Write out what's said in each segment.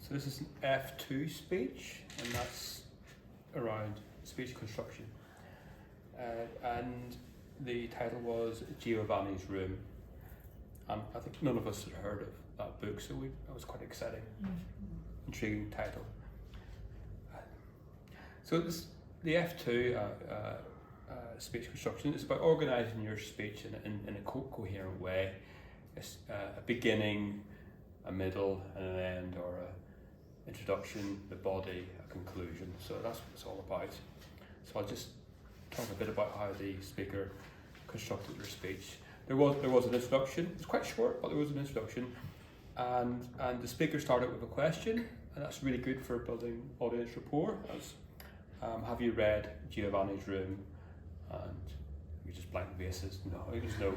So this is an F2 speech, and that's around speech construction. And the title was Giovanni's Room. And I think none of us had heard of that book, so that was quite exciting, intriguing title. So the F2 speech construction is about organising your speech in a coherent way. It's a beginning, a middle, and an end, or a introduction, the body, a conclusion. So that's what it's all about. So I'll just talk a bit about how the speaker constructed their speech. There was an introduction. It's quite short, but there was an introduction, and the speaker started with a question, and that's really good for building audience rapport. As have you read Giovanni's Room? And we just blank faces. No, it was no.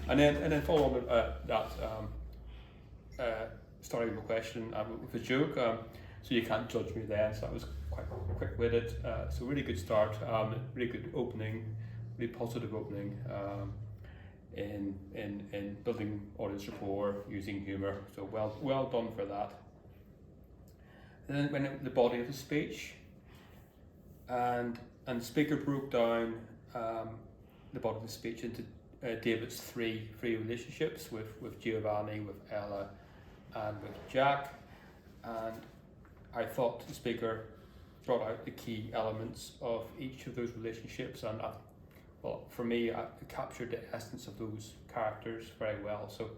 and then follow on that. Starting with a question with a joke, so you can't judge me then. So that was quite quick-witted. So really good start, really good opening, really positive opening in building audience rapport using humour. So well done for that. And then when the body of the speech, and the speaker broke down the body of the speech into David's three relationships with Giovanni, with Ella, and with Jack, and I thought the speaker brought out the key elements of each of those relationships, and for me, I captured the essence of those characters very well. So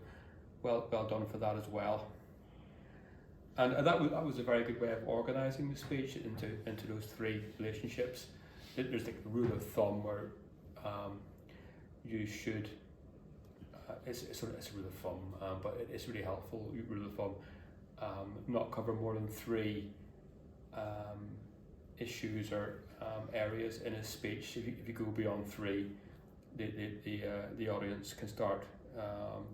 well done for that as well. And that was a very good way of organising the speech into those three relationships. There's like a rule of thumb where you should. It's a rule of thumb, but it's really helpful. Rule of thumb: not cover more than three issues or areas in a speech. If you go beyond three, the audience can start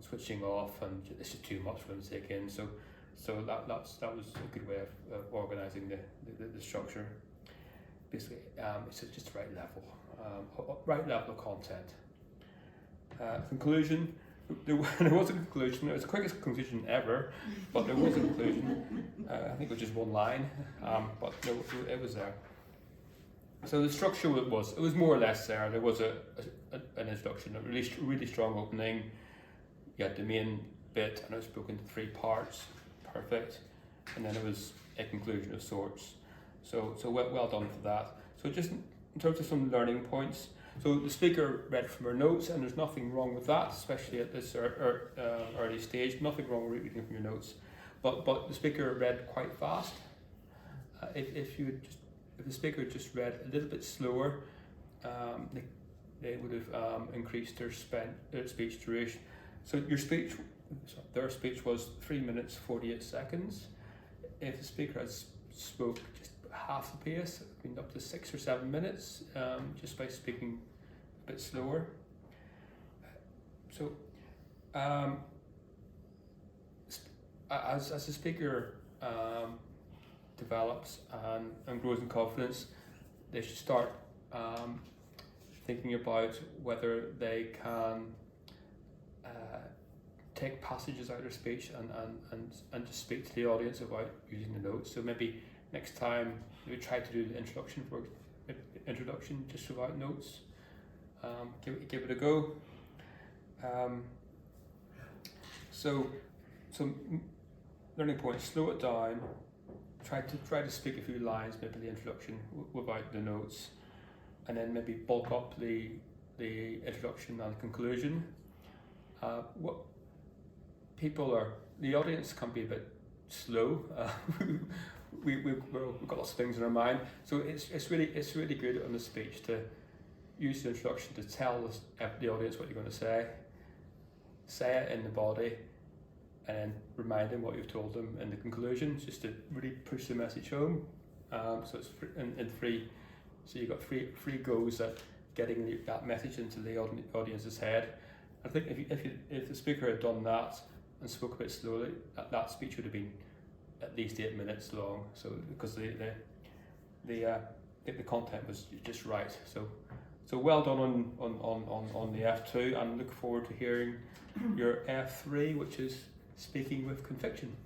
switching off, and this is too much for them to take in. So that was a good way of organising the structure. Basically, it's just the right level of content. Conclusion. There was a conclusion. It was the quickest conclusion ever, but there was a conclusion. I think it was just one line, but it was there. So the structure was more or less there. There was an introduction, a really strong opening. You had the main bit, and it was broken into three parts. Perfect. And then it was a conclusion of sorts. So well done for that. So just in terms of some learning points. So the speaker read from her notes, and there's nothing wrong with that, especially at this early stage. Nothing wrong with reading from your notes, but the speaker read quite fast. If the speaker just read a little bit slower, they would have increased their speech duration. So their speech was 3 minutes 48 seconds. If the speaker has spoke just half the pace, up to 6 or 7 minutes, just by speaking a bit slower. So, as the speaker develops and grows in confidence, they should start thinking about whether they can take passages out of their speech and just speak to the audience about using the notes. So maybe next time we try to do the introduction just without notes. Give it a go. So learning points: slow it down. Try to speak a few lines, maybe the introduction without the notes, and then maybe bulk up the introduction and conclusion. The audience can be a bit slow. We've got lots of things in our mind, so it's really good on the speech to use the introduction to tell the audience what you're going to say it in the body, and then remind them what you've told them in the conclusion, just to really push the message home. So it's in three. So you've got three goes at getting that message into the audience's head. I think if the speaker had done that and spoke a bit slowly, that speech would have been at least 8 minutes long. So because the content was just right. So well done on the F2, and look forward to hearing your F3, which is speaking with conviction.